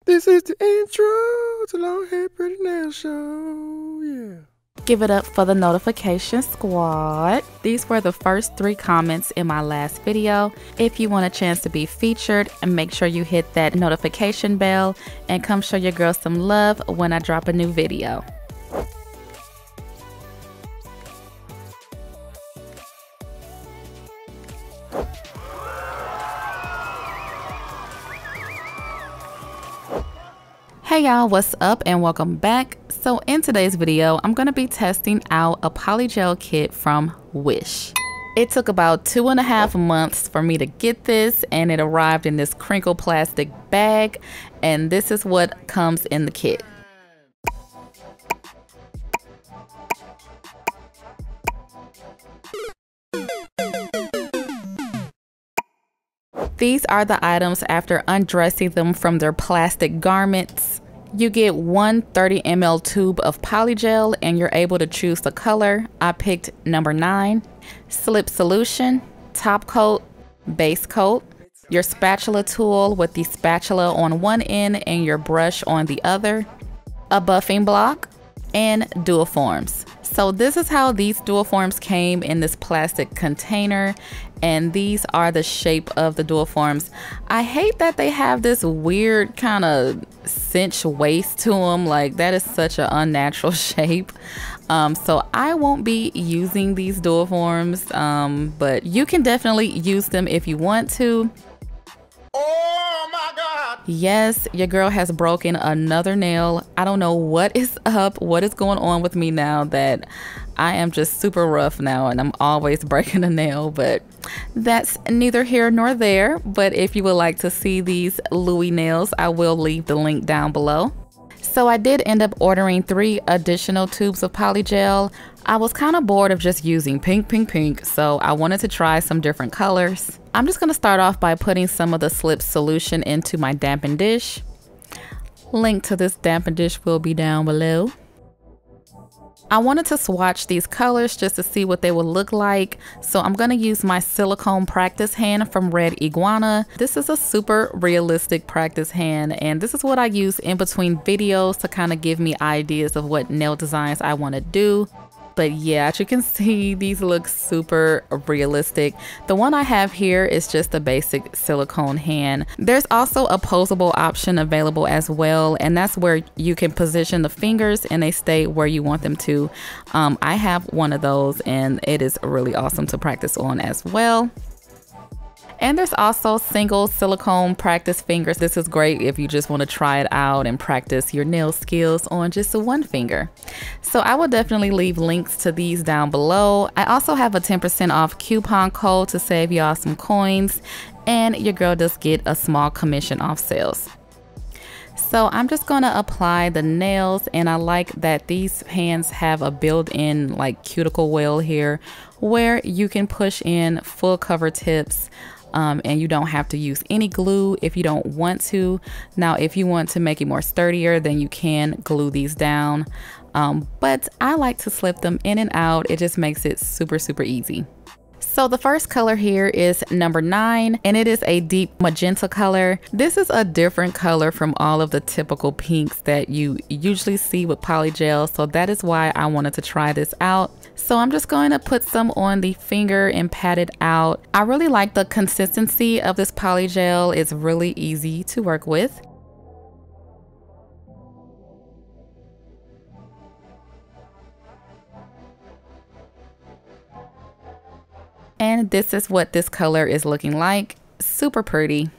This is the intro to Long Hair Pretty Nail Show, yeah. Give it up for the notification squad. These were the first 3 comments in my last video. If you want a chance to be featured, make sure you hit that notification bell and come show your girl some love when I drop a new video. Hey y'all, what's up and welcome back. So in today's video, I'm going to be testing out a polygel kit from Wish. It took about 2.5 months for me to get this, and it arrived in this crinkle plastic bag, and this is what comes in the kit. These are the items after undressing them from their plastic garments. You get one 30 ml tube of polygel and you're able to choose the color. I picked number 9, slip solution, top coat, base coat, your spatula tool with the spatula on one end and your brush on the other, a buffing block, and dual forms. So this is how these dual forms came in this plastic container, and these are the shape of the dual forms. I hate that they have this weird kind of cinch waist to them. Like, that is such an unnatural shape. So I won't be using these dual forms, but you can definitely use them if you want to. Oh my God! Yes, your girl has broken another nail. I don't know what is up, what is going on with me now that I am just super rough now and I'm always breaking a nail, but that's neither here nor there. But if you would like to see these Louis nails, I will leave the link down below. So I did end up ordering 3 additional tubes of polygel. I was kind of bored of just using pink, so I wanted to try some different colors. I'm just going to start off by putting some of the slip solution into my dampen dish. Link to this dampen dish will be down below. I wanted to swatch these colors just to see what they would look like. So I'm going to use my silicone practice hand from Red Iguana. This is a super realistic practice hand, and this is what I use in between videos to kind of give me ideas of what nail designs I want to do. But yeah, as you can see, these look super realistic. The one I have here is just a basic silicone hand. There's also a posable option available as well, and that's where you can position the fingers and they stay where you want them to. I have one of those and it is really awesome to practice on as well. And there's also single silicone practice fingers. This is great if you just want to try it out and practice your nail skills on just one finger. So I will definitely leave links to these down below. I also have a 10% off coupon code to save y'all some coins, and your girl does get a small commission off sales. So I'm just going to apply the nails, and I like that these hands have a built-in like cuticle well here where you can push in full cover tips. And you don't have to use any glue if you don't want to. Now, if you want to make it more sturdier, then you can glue these down. But I like to slip them in and out. It just makes it super easy. So the first color here is number 9, and it is a deep magenta color. This is a different color from all of the typical pinks that you usually see with polygel. So that is why I wanted to try this out. So I'm just going to put some on the finger and pat it out. I really like the consistency of this polygel. It's really easy to work with. And this is what this color is looking like. Super pretty.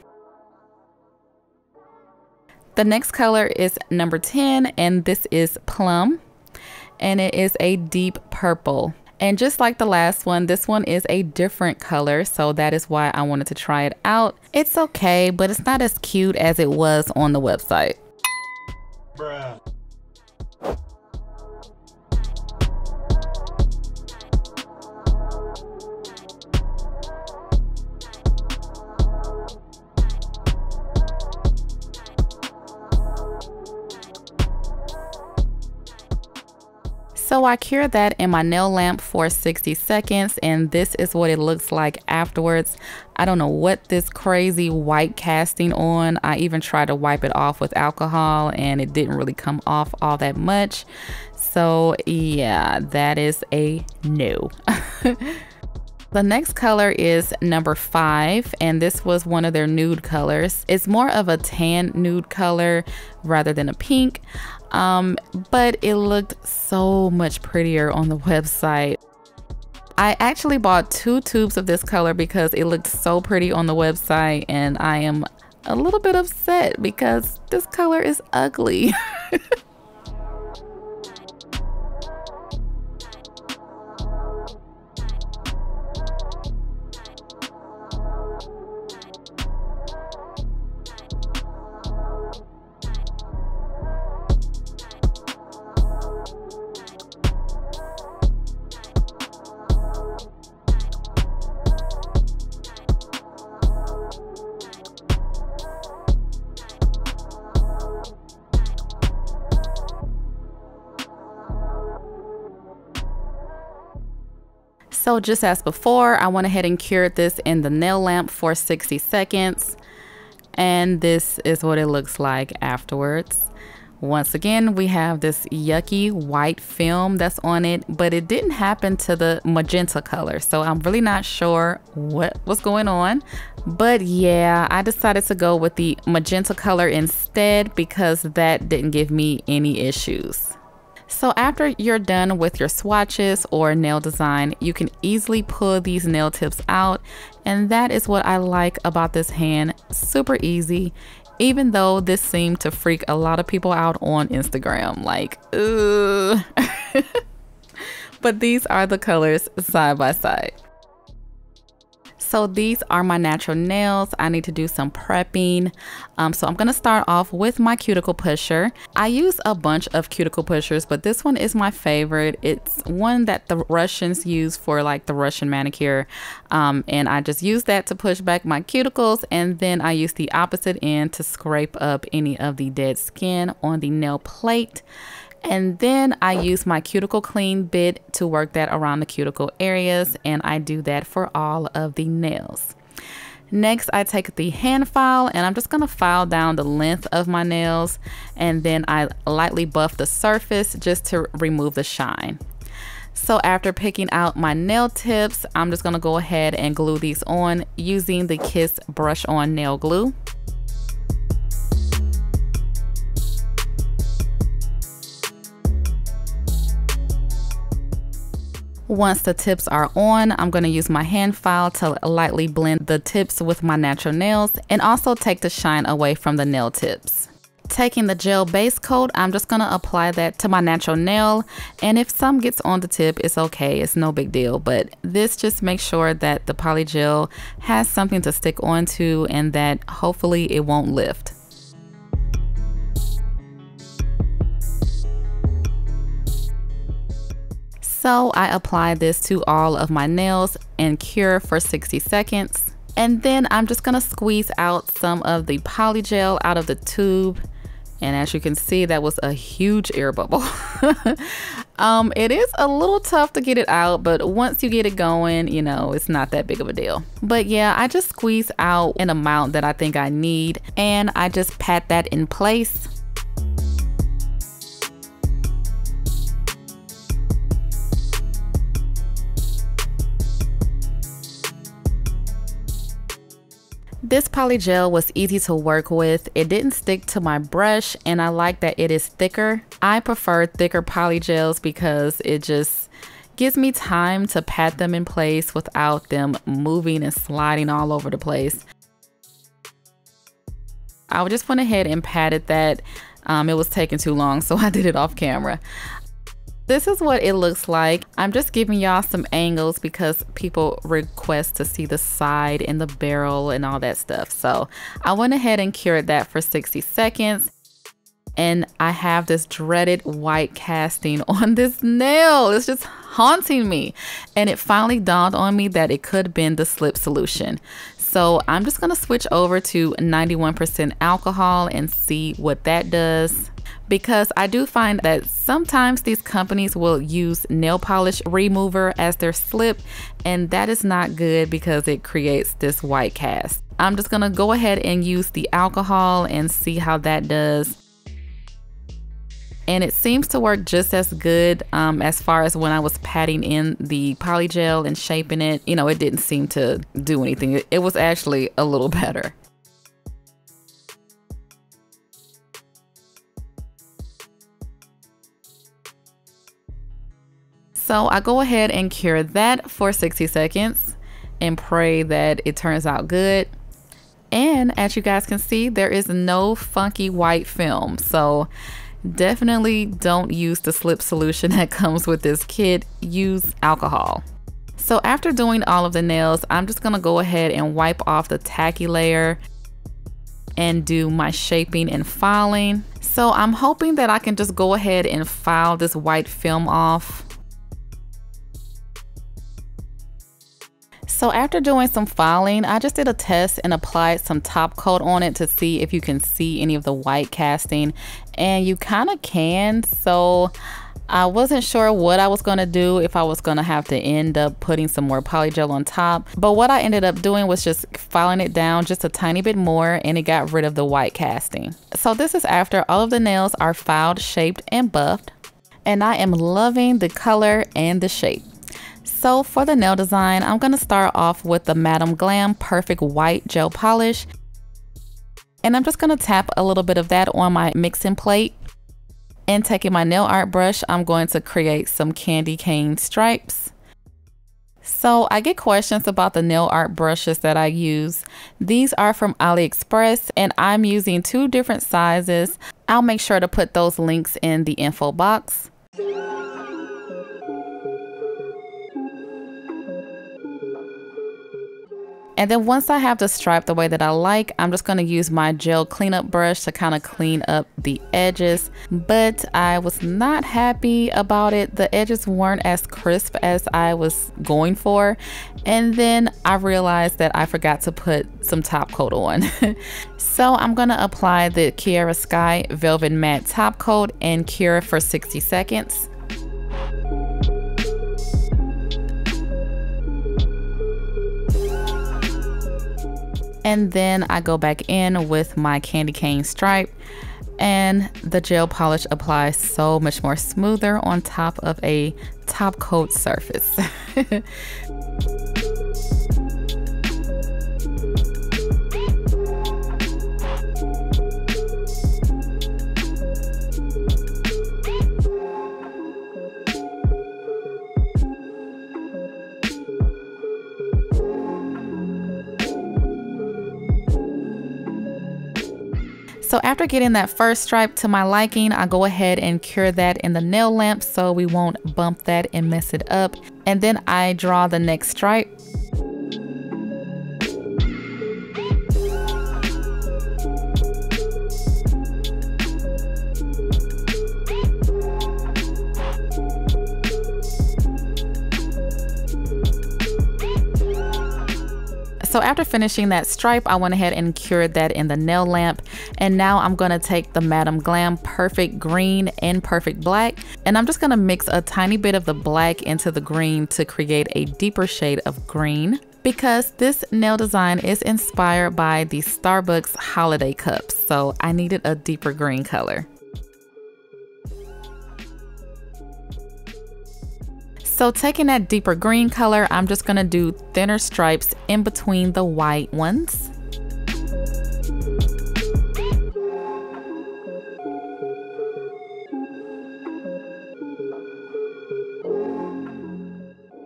The next color is number 10, and this is plum. And it is a deep purple. And just like the last one, this one is a different color, so that is why I wanted to try it out. It's okay, but it's not as cute as it was on the website. Bruh. So I cured that in my nail lamp for 60 seconds, and this is what it looks like afterwards. I don't know what this crazy white casting on. I even tried to wipe it off with alcohol and it didn't really come off all that much. So yeah, that is a no. The next color is number 5, and this was one of their nude colors. It's more of a tan nude color rather than a pink, but it looked so much prettier on the website. I actually bought 2 tubes of this color because it looked so pretty on the website, and I am a little bit upset because this color is ugly. So just as before, I went ahead and cured this in the nail lamp for 60 seconds. And this is what it looks like afterwards. Once again, we have this yucky white film that's on it, but it didn't happen to the magenta color. So I'm really not sure what was going on. But yeah, I decided to go with the magenta color instead because that didn't give me any issues. So after you're done with your swatches or nail design, you can easily pull these nail tips out, and that is what I like about this hand. Super easy, even though this seemed to freak a lot of people out on Instagram, like, ugh. But these are the colors side by side. So these are my natural nails. I need to do some prepping. So I'm gonna start off with my cuticle pusher. I use a bunch of cuticle pushers, but this one is my favorite. It's one that the Russians use for like the Russian manicure. And I just use that to push back my cuticles. And then I use the opposite end to scrape up any of the dead skin on the nail plate. And then I use my cuticle clean bit to work that around the cuticle areas, and I do that for all of the nails. Next, I take the hand file and I'm just gonna file down the length of my nails, and then I lightly buff the surface just to remove the shine. So after picking out my nail tips, I'm just gonna go ahead and glue these on using the Kiss brush on nail glue. Once the tips are on, I'm going to use my hand file to lightly blend the tips with my natural nails and also take the shine away from the nail tips. Taking the gel base coat, I'm just going to apply that to my natural nail, and if some gets on the tip, it's okay, it's no big deal, but this just makes sure that the polygel has something to stick onto and that hopefully it won't lift. So I apply this to all of my nails and cure for 60 seconds. And then I'm just gonna squeeze out some of the polygel out of the tube. And as you can see, that was a huge air bubble. It is a little tough to get it out, but once you get it going, you know, it's not that big of a deal. But yeah, I just squeeze out an amount that I think I need, and I just pat that in place. This polygel was easy to work with. It didn't stick to my brush, and I like that it is thicker. I prefer thicker polygels because it just gives me time to pat them in place without them moving and sliding all over the place. I just went ahead and patted that. It was taking too long, so I did it off camera. This is what it looks like. I'm just giving y'all some angles because people request to see the side and the barrel and all that stuff. So I went ahead and cured that for 60 seconds. And I have this dreaded white casting on this nail. It's just haunting me. And it finally dawned on me that it could have been the slip solution. So I'm just gonna switch over to 91% alcohol and see what that does, because I do find that sometimes these companies will use nail polish remover as their slip, and that is not good because it creates this white cast. I'm just gonna go ahead and use the alcohol and see how that does. And it seems to work just as good as far as when I was patting in the polygel and shaping it. You know, it didn't seem to do anything. It was actually a little better. So I go ahead and cure that for 60 seconds and pray that it turns out good. And as you guys can see, there is no funky white film. So definitely don't use the slip solution that comes with this kit. Use alcohol. So after doing all of the nails, I'm just gonna go ahead and wipe off the tacky layer and do my shaping and filing. So I'm hoping that I can just go ahead and file this white film off. So after doing some filing, I just did a test and applied some top coat on it to see if you can see any of the white casting, and you kind of can. So I wasn't sure what I was going to do, if I was going to have to end up putting some more polygel on top, but what I ended up doing was just filing it down just a tiny bit more, and it got rid of the white casting. So this is after all of the nails are filed, shaped, and buffed, and I am loving the color and the shape. So for the nail design, I'm going to start off with the Madam Glam Perfect White Gel Polish. And I'm just going to tap a little bit of that on my mixing plate. And taking my nail art brush, I'm going to create some candy cane stripes. So I get questions about the nail art brushes that I use. These are from Aliexpress, and I'm using 2 different sizes. I'll make sure to put those links in the info box. And then once I have the stripe the way that I like, I'm just going to use my gel cleanup brush to kind of clean up the edges. But I was not happy about it. The edges weren't as crisp as I was going for. And then I realized that I forgot to put some top coat on. So I'm going to apply the Kiara Sky Velvet Matte Top Coat and cure for 60 seconds. And then I go back in with my candy cane stripe, and the gel polish applies so much more smoother on top of a top coat surface. So after getting that first stripe to my liking, I go ahead and cure that in the nail lamp so we won't bump that and mess it up. And then I draw the next stripe. So after finishing that stripe, I went ahead and cured that in the nail lamp. And now I'm gonna take the Madam Glam Perfect Green and Perfect Black, and I'm just gonna mix a tiny bit of the black into the green to create a deeper shade of green, because this nail design is inspired by the Starbucks holiday cups. So I needed a deeper green color. So taking that deeper green color, I'm just gonna do thinner stripes in between the white ones.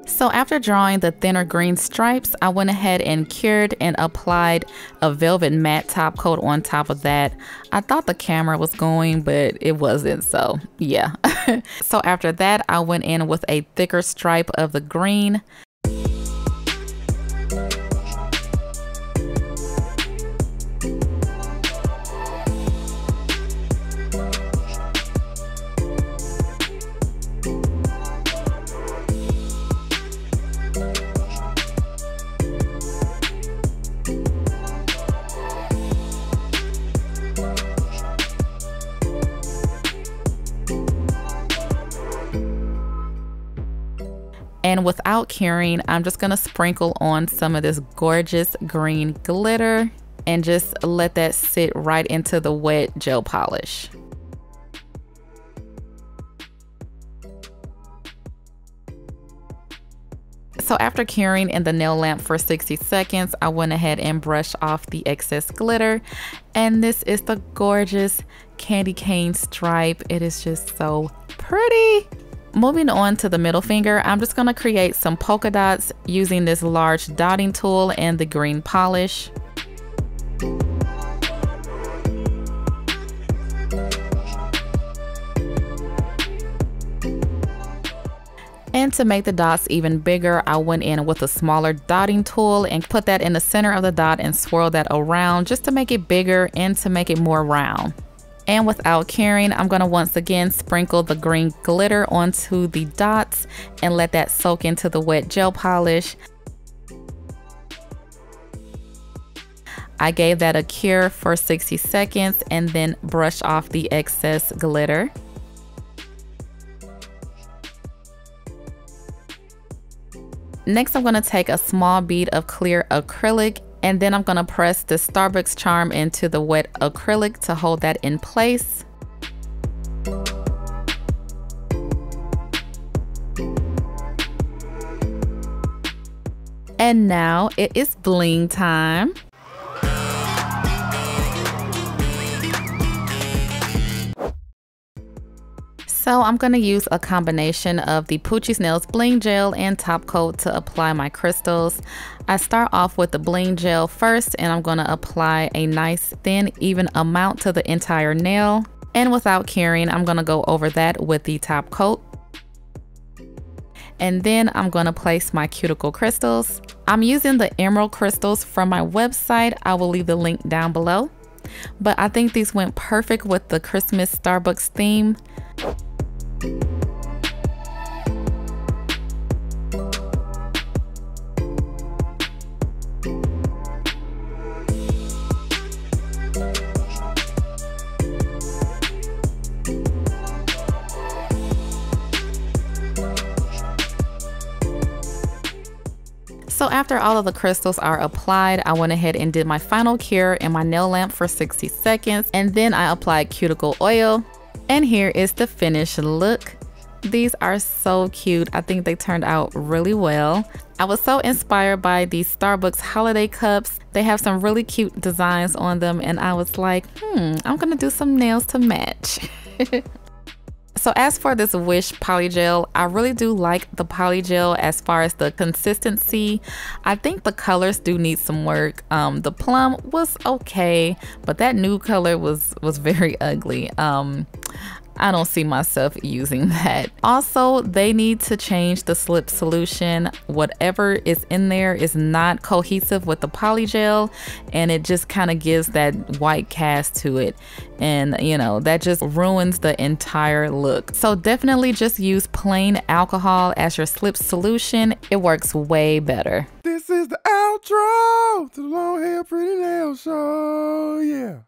So after drawing the thinner green stripes, I went ahead and cured and applied a velvet matte top coat on top of that. I thought the camera was going, but it wasn't, so yeah. So after that, I went in with a thicker stripe of the green. And without caring, I'm just gonna sprinkle on some of this gorgeous green glitter and just let that sit right into the wet gel polish. So after curing in the nail lamp for 60 seconds, I went ahead and brushed off the excess glitter. And this is the gorgeous candy cane stripe. It is just so pretty. Moving on to the middle finger, I'm just gonna create some polka dots using this large dotting tool and the green polish. And to make the dots even bigger, I went in with a smaller dotting tool and put that in the center of the dot and swirl that around just to make it bigger and to make it more round. And without caring, I'm gonna once again sprinkle the green glitter onto the dots and let that soak into the wet gel polish. I gave that a cure for 60 seconds and then brush off the excess glitter. Next, I'm gonna take a small bead of clear acrylic and then I'm gonna press the Starbucks charm into the wet acrylic to hold that in place. And now it is bling time. So I'm gonna use a combination of the Poochie's Nails Bling Gel and Top Coat to apply my crystals. I start off with the bling gel first and I'm gonna apply a nice thin, even amount to the entire nail. And without caring, I'm gonna go over that with the top coat. And then I'm gonna place my cuticle crystals. I'm using the emerald crystals from my website. I will leave the link down below. But I think these went perfect with the Christmas Starbucks theme. So after all of the crystals are applied, I went ahead and did my final cure in my nail lamp for 60 seconds. And then I applied cuticle oil. And here is the finished look. These are so cute. I think they turned out really well. I was so inspired by these Starbucks holiday cups. They have some really cute designs on them. And I was like, I'm gonna do some nails to match. So as for this Wish polygel, I really do like the polygel as far as the consistency. I think the colors do need some work. The plum was okay, but that nude color was very ugly. I don't see myself using that. Also, they need to change the slip solution. Whatever is in there is not cohesive with the polygel, and it just kind of gives that white cast to it. And you know, that just ruins the entire look. So definitely just use plain alcohol as your slip solution. It works way better. This is the outro to the Long Hair Pretty Nail Show, yeah.